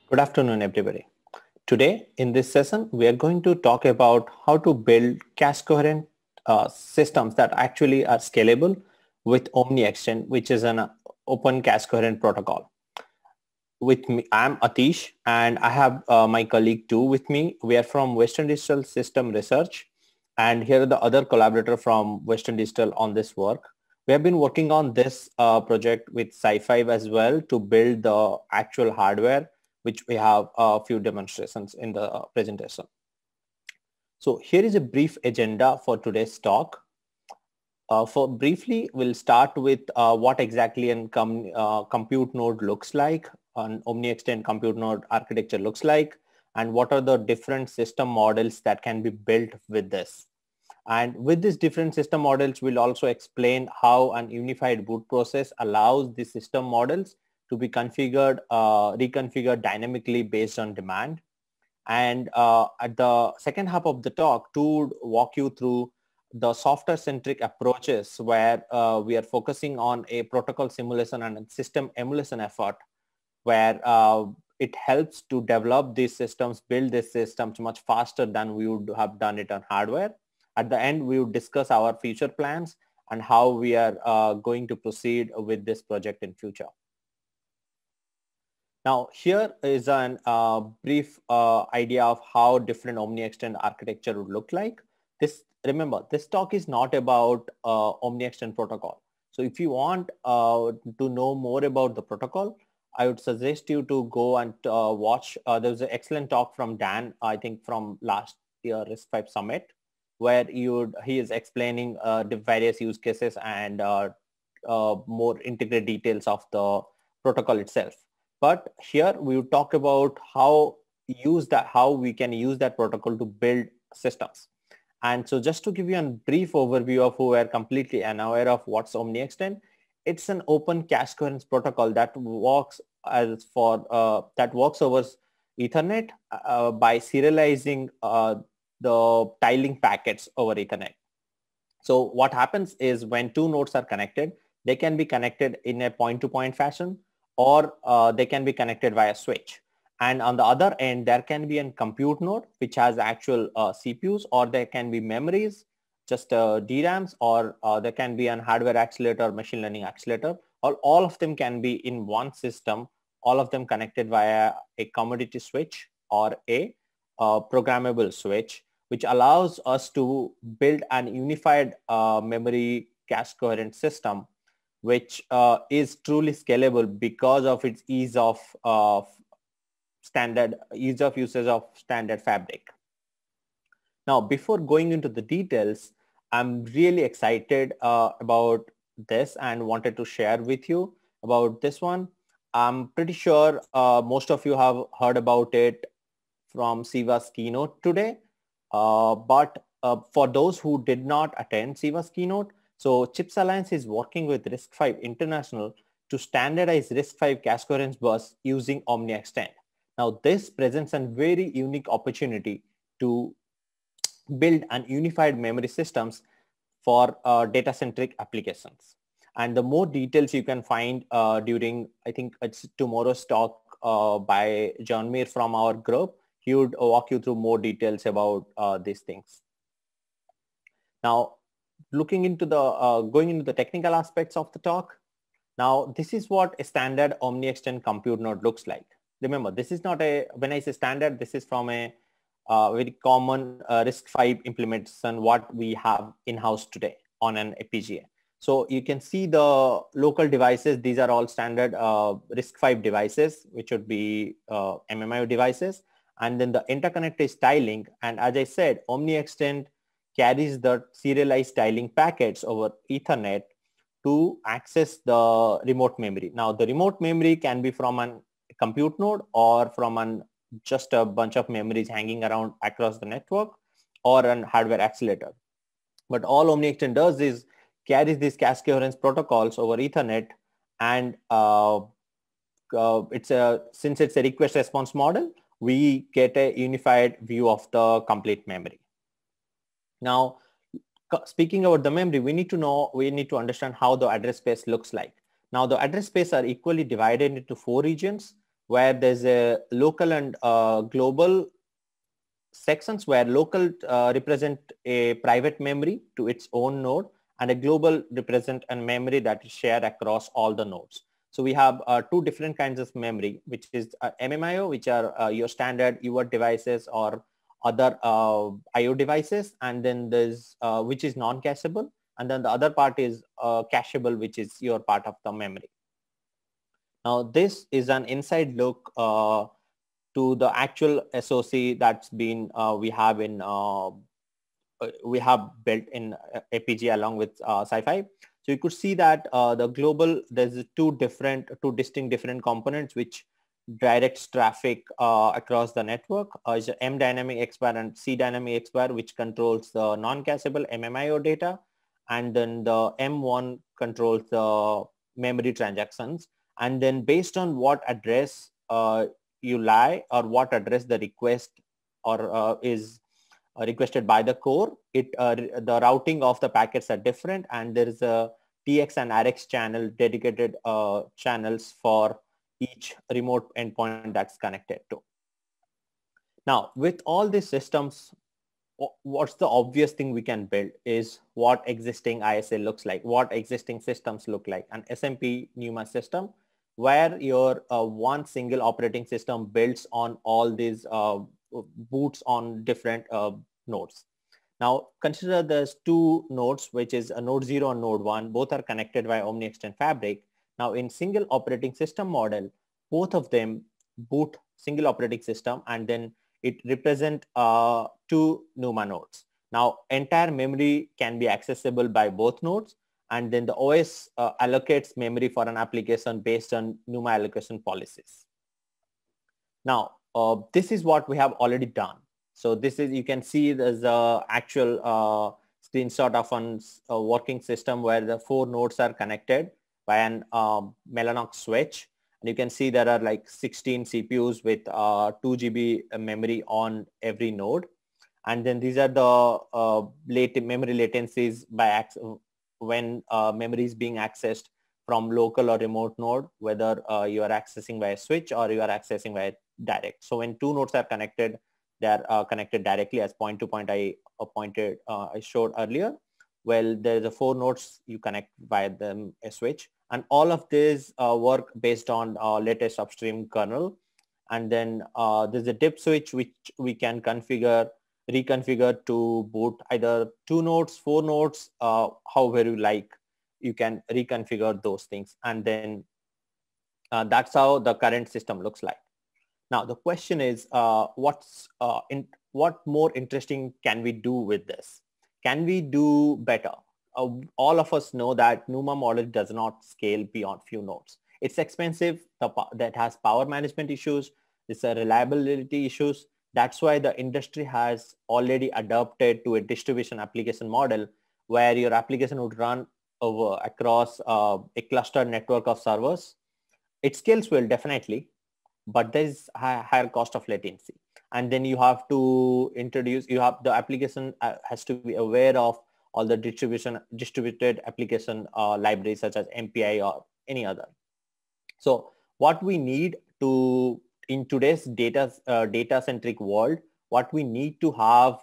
Good afternoon, everybody. Today, in this session, we are going to talk about how to build cache coherent systems that actually are scalable with Omnixtend, which is an open cache coherent protocol. With me, I'm Atish, and I have my colleague too with me. We are from Western Digital System Research, and here are the other collaborator from Western Digital on this work. We have been working on this project with Sci-Fi as well to build the actual hardware, which we have a few demonstrations in the presentation. So here is a brief agenda for today's talk. For briefly, we'll start with what exactly a compute node looks like, an Omnixtend compute node architecture looks like, and what are the different system models that can be built with this. And with these different system models, we'll also explain how an unified boot process allows the system models to be configured, reconfigured dynamically based on demand. And at the second half of the talk, to walk you through the software-centric approaches where we are focusing on a protocol simulation and a system emulation effort where it helps to develop these systems, build these systems much faster than we would have done it on hardware. At the end, we would discuss our future plans and how we are going to proceed with this project in future. Now, here is a brief idea of how different Omnixtend architecture would look like. Remember, this talk is not about Omnixtend protocol. So if you want to know more about the protocol, I would suggest you to go and watch. There was an excellent talk from Dan, I think from last year RISC-V Summit, where he is explaining the various use cases and more integrated details of the protocol itself. But here we will talk about how we can use that protocol to build systems. And so just to give you a brief overview of who are completely unaware of what's Omnixtend, it's an open cache coherence protocol that works over Ethernet by serializing the tiling packets over Ethernet. So what happens is when two nodes are connected, they can be connected in a point-to-point fashion, or they can be connected via switch. And on the other end, there can be a compute node, which has actual CPUs, or there can be memories, just DRAMs, or there can be an hardware accelerator, machine learning accelerator. All of them can be in one system, all of them connected via a commodity switch or a programmable switch, which allows us to build an unified memory cache coherent system, which is truly scalable because of its ease of usage of standard fabric. Now, before going into the details, I'm really excited about this and wanted to share with you about this one. I'm pretty sure most of you have heard about it from Siva's keynote today. But for those who did not attend Siva's keynote, so CHIPS Alliance is working with RISC-V International to standardize RISC-V cache coherence bus using Omnixtend. Now, this presents a very unique opportunity to build an unified memory systems for data-centric applications. And the more details you can find during, I think it's tomorrow's talk by John Mir from our group. He would walk you through more details about these things. Now, going into the technical aspects of the talk. Now, this is what a standard Omnixtend compute node looks like. Remember, this is not when I say standard, this is from a very common RISC-V implementation, what we have in-house today on an FPGA. So you can see the local devices. These are all standard RISC-V devices, which would be MMIO devices. And then the interconnect is tiling. And as I said, Omnixtend carries the serialized tiling packets over Ethernet to access the remote memory. Now, the remote memory can be from a compute node or from just a bunch of memories hanging around across the network or an hardware accelerator. But all Omnixtend does is carries these cache coherence protocols over Ethernet, and since it's a request response model, we get a unified view of the complete memory. Now, speaking about the memory, we need to understand how the address space looks like. Now, the address space are equally divided into 4 regions. where there's a local and global sections, where local represent a private memory to its own node, and a global represent a memory that is shared across all the nodes. So we have two different kinds of memory, which is MMIO, which are your standard UART devices or other IO devices, and then there's which is non-cacheable, and then the other part is cacheable, which is your part of the memory. Now this is an inside look to the actual SOC that's been we have built in APG along with Sci-Fi. So you could see that the global, there's two distinct different components which directs traffic across the network. Is M dynamic expire and C dynamic expire, which controls the non-cacheable MMIO data, and then the M1 controls the memory transactions. And then based on what address you lie, or what address the request or is requested by the core, the routing of the packets are different, and there is a TX and RX channel, dedicated channels for each remote endpoint that's connected to. Now, with all these systems, what's the obvious thing we can build is what existing ISA looks like, what existing systems look like, an SMP NUMA system, where your one single operating system builds on all these boots on different nodes. Now consider there's two nodes, which is a node 0 and node 1. Both are connected by Omnixtend fabric. Now in single operating system model, both of them boot single operating system, and then it represent two NUMA nodes. Now entire memory can be accessible by both nodes, and then the OS allocates memory for an application based on NUMA allocation policies. Now, this is what we have already done. So this is, you can see there's a actual screenshot of a working system where the 4 nodes are connected by an Mellanox switch. And you can see there are like 16 CPUs with 2 GB memory on every node. And then these are the memory latencies by when memory is being accessed from local or remote node, whether you are accessing via switch or you are accessing via direct. So when 2 nodes are connected, they are connected directly, as point to point I showed earlier. Well, there's a 4 nodes you connect via them a switch, and all of these work based on latest upstream kernel. And then there's a dip switch which we can reconfigure to boot either 2 nodes, 4 nodes, however you like. You can reconfigure those things, and then that's how the current system looks like. Now the question is, what more interesting can we do with this? Can we do better? All of us know that NUMA model does not scale beyond few nodes. It's expensive, that has power management issues, it's a reliability issues. That's why the industry has already adopted to a distribution application model, where your application would run over across a clustered network of servers. It scales well, definitely, but there's higher cost of latency. And then you have to the application has to be aware of all the distributed application libraries such as MPI or any other. So what we need to, in today's data-centric world, what we need to have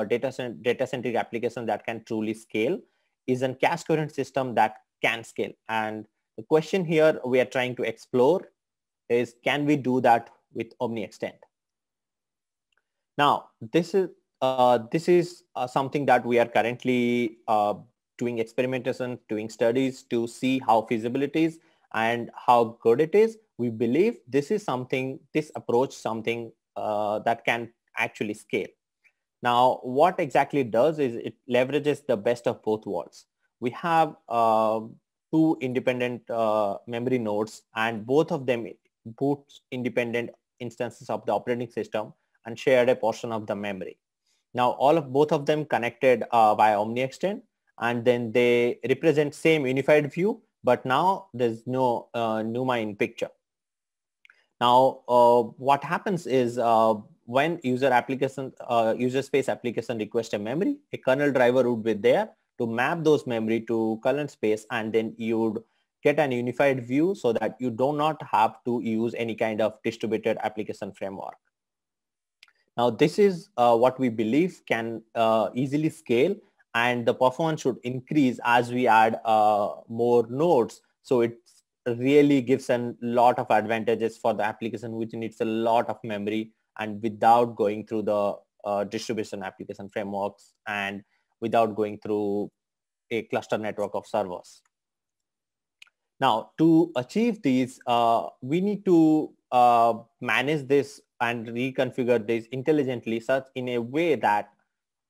data-centric application that can truly scale is a cache coherent system that can scale. And the question here we are trying to explore is, can we do that with Omnixtend? Now, this is something that we are currently doing experimentation, doing studies to see how feasible it is and how good it is. We believe this approach that can actually scale. Now, what exactly it does is it leverages the best of both worlds. We have 2 independent memory nodes, and both of them boot independent instances of the operating system and shared a portion of the memory. Now, both of them connected via Omnixtend, and then they represent same unified view, but now there's no NUMA in picture. Now, what happens is when user space application requests a memory, a kernel driver would be there to map those memory to kernel space, and then you would get an unified view so that you do not have to use any kind of distributed application framework. Now, this is what we believe can easily scale, and the performance should increase as we add more nodes. So it really gives a lot of advantages for the application, which needs a lot of memory and without going through the distribution application frameworks and without going through a cluster network of servers. Now, to achieve these, we need to manage this and reconfigure this intelligently such in a way that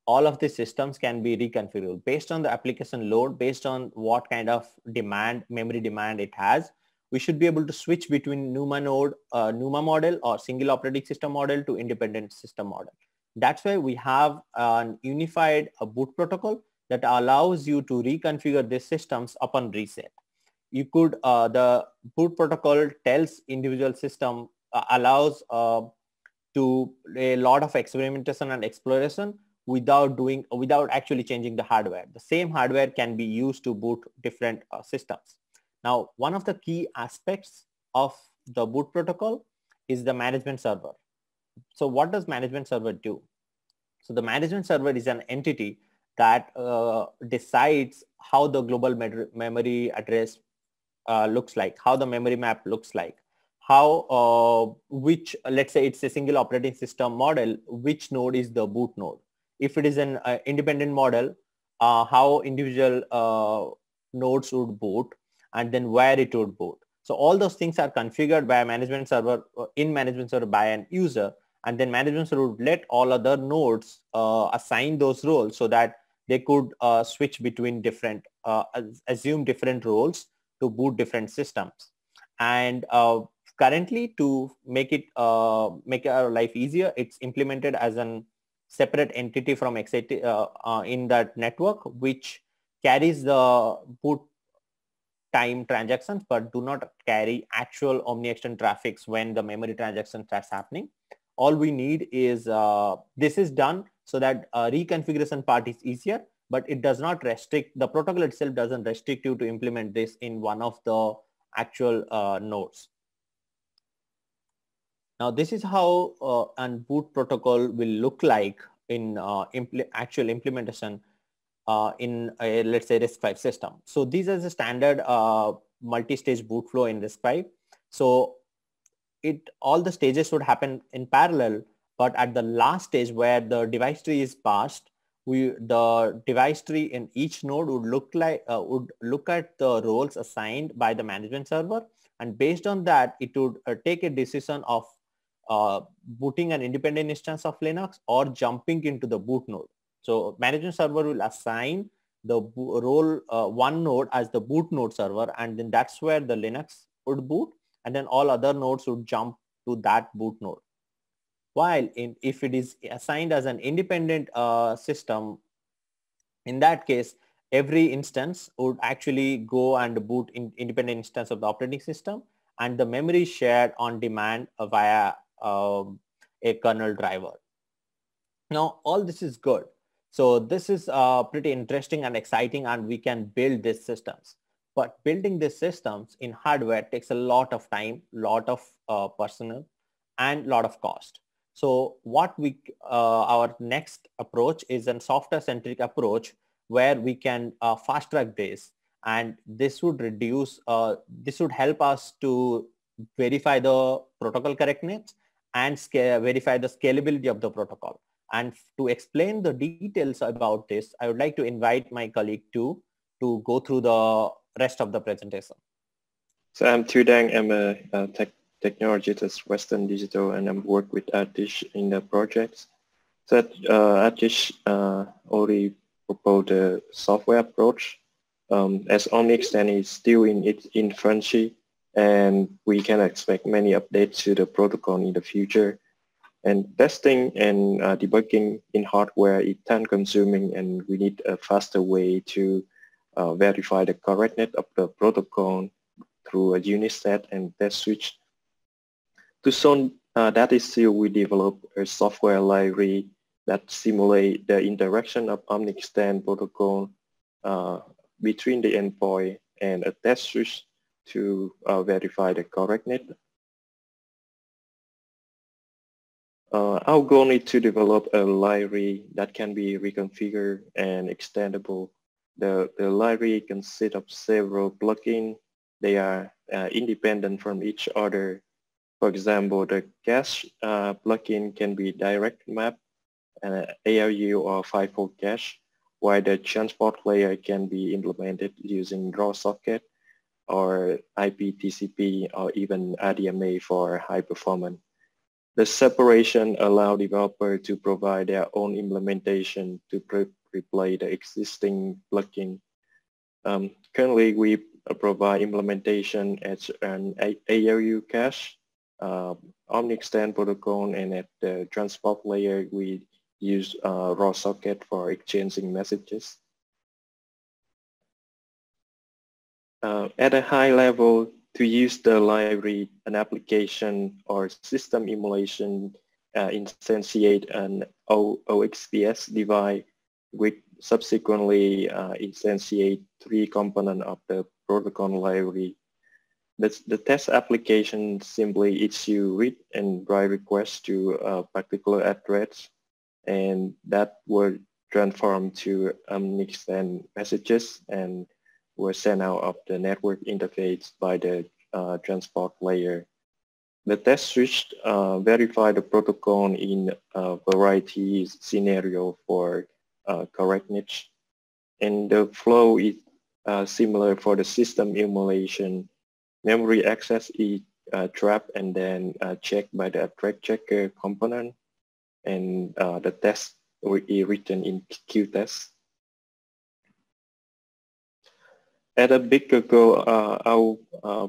all of the systems can be reconfigured based on the application load, based on what kind of demand, memory demand it has. We should be able to switch between NUMA node, NUMA model or single operating system model to independent system model. That's why we have an unified boot protocol that allows you to reconfigure these systems upon reset. You could, the boot protocol tells individual system, allows to a lot of experimentation and exploration without actually changing the hardware. The same hardware can be used to boot different systems. Now, one of the key aspects of the boot protocol is the management server. So what does management server do? So the management server is an entity that decides how the global memory address looks like, how the memory map looks like, how which, let's say it's a single operating system model, which node is the boot node. If it is an independent model, how individual nodes would boot, and then where it would boot. So all those things are configured by a management server, in management server by an user, and then management server would let all other nodes assign those roles so that they could switch between different, assume different roles to boot different systems. And currently, to make it make our life easier, it's implemented as a separate entity from XAT in that network, which carries the boot time transactions but do not carry actual Omnixtend traffics when the memory transaction starts happening. All we need is this is done so that reconfiguration part is easier, but it does not restrict, the protocol itself doesn't restrict you to implement this in one of the actual nodes. Now, this is how a boot protocol will look like in actual implementation in a, let's say, RISC-V system. So these are the standard multi-stage boot flow in RISC-V. So all the stages would happen in parallel, but at the last stage where the device tree is passed, the device tree in each node would look at the roles assigned by the management server, and based on that, it would take a decision of booting an independent instance of Linux or jumping into the boot node. So management server will assign the role one node as the boot node server, and then that's where the Linux would boot, and then all other nodes would jump to that boot node. While if it is assigned as an independent system, in that case, every instance would actually go and boot in independent instance of the operating system, and the memory is shared on demand via a kernel driver. Now, all this is good. So this is pretty interesting and exciting, and we can build these systems. But building these systems in hardware takes a lot of time, lot of personnel, and lot of cost. So what our next approach is a software-centric approach where we can fast track this, and this would reduce, this would help us to verify the protocol correctness and verify the scalability of the protocol. And to explain the details about this, I would like to invite my colleague to go through the rest of the presentation. So I'm Tu Dang. I'm a technologist at Western Digital, and I'm work with Atish in the projects. So Atish already proposed a software approach. As Omnixtend is still in its infancy, and we can expect many updates to the protocol in the future. And testing and debugging in hardware is time-consuming, and we need a faster way to verify the correctness of the protocol through a unit set and test switch. To solve that issue, we developed a software library that simulates the interaction of Omnixtend protocol between the endpoint and a test switch to verify the correctness. Our goal is to develop a library that can be reconfigured and extendable. The library consists of several plugins. They are independent from each other. For example, the cache plugin can be direct map, ALU or FIFO cache, while the transport layer can be implemented using raw socket or IP TCP or even RDMA for high performance. The separation allows developers to provide their own implementation to replace the existing plugin. Currently, we provide implementation as an ALU cache, Omnixtend protocol, and at the transport layer, we use raw socket for exchanging messages. At a high level, to use the library, an application or system emulation instantiate an OXPS device, which subsequently instantiate 3 components of the protocol library. The test application simply issue read and write requests to a particular address, and that will transform to Omnixtend messages and were sent out of the network interface by the transport layer. The test switch verify the protocol in a variety scenario for correctness, and the flow is similar for the system emulation. Memory access is trapped and then checked by the address checker component, and the test will be written in qtest. At a bigger goal, our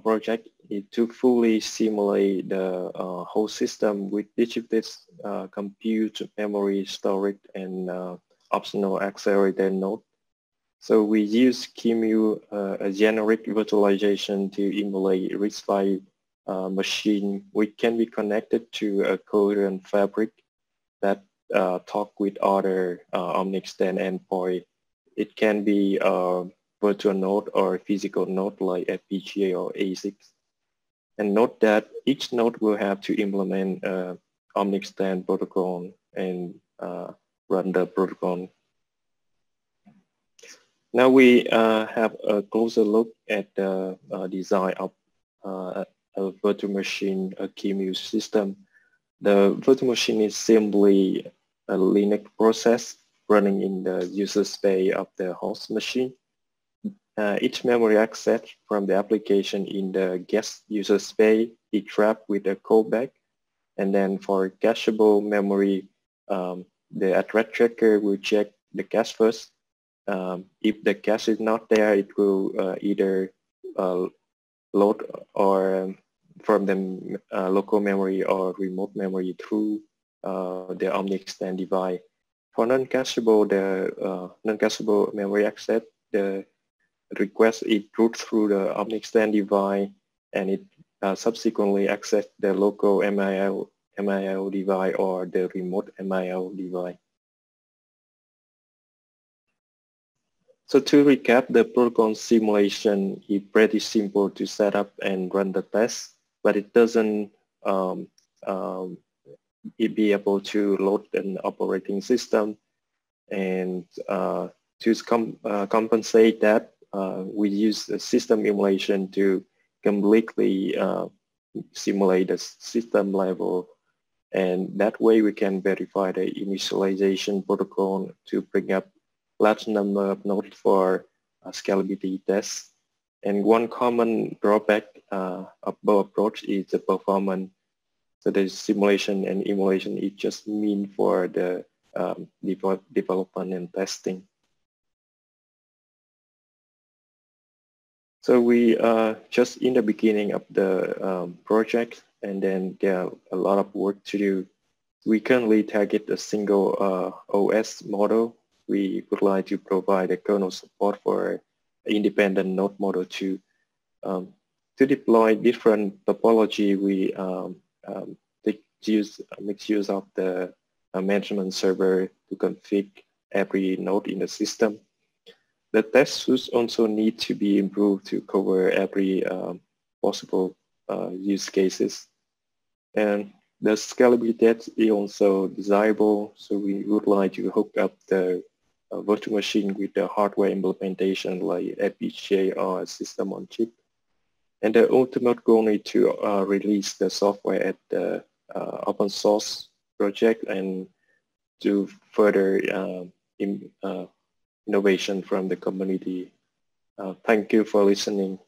project is to fully simulate the whole system with distributed compute, memory, storage, and optional accelerated node. So we use QEMU, a generic virtualization, to emulate RISC-V machine, which can be connected to a coherent fabric that talk with other Omnixtend endpoint. It can be virtual node or physical node like FPGA or ASICs. And note that each node will have to implement Omnixtend protocol and run the protocol. Now we have a closer look at the design of a virtual machine, a QEMU system. The virtual machine is simply a Linux process running in the user space of the host machine. Each memory access from the application in the guest user space is trapped with a callback. And then for cacheable memory, the address checker will check the cache first. If the cache is not there, it will either load or from the local memory or remote memory through the Omnixtend device. For non-cacheable, the non-cacheable memory access, the request is routed through the Omnixtend device, and it subsequently access the local MIL device or the remote MIL device. So to recap, the protocol simulation is pretty simple to set up and run the test, but it doesn't be able to load an operating system. And to compensate that, we use a system emulation to completely simulate the system level, and that way we can verify the initialization protocol to bring up large number of nodes for scalability tests. And one common drawback of both approach is the performance. So the simulation and emulation is just mean for the development and testing. So we are just in the beginning of the project, and then there are a lot of work to do. We currently target a single OS model. We would like to provide a kernel support for independent node model too. To deploy different topology, we make use of the management server to configure every node in the system. The test suites also need to be improved to cover every possible use cases. And the scalability is also desirable, so we would like to hook up the virtual machine with the hardware implementation like FPGA or system on chip. And the ultimate goal is to release the software at the open source project and to further innovation from the community. Thank you for listening.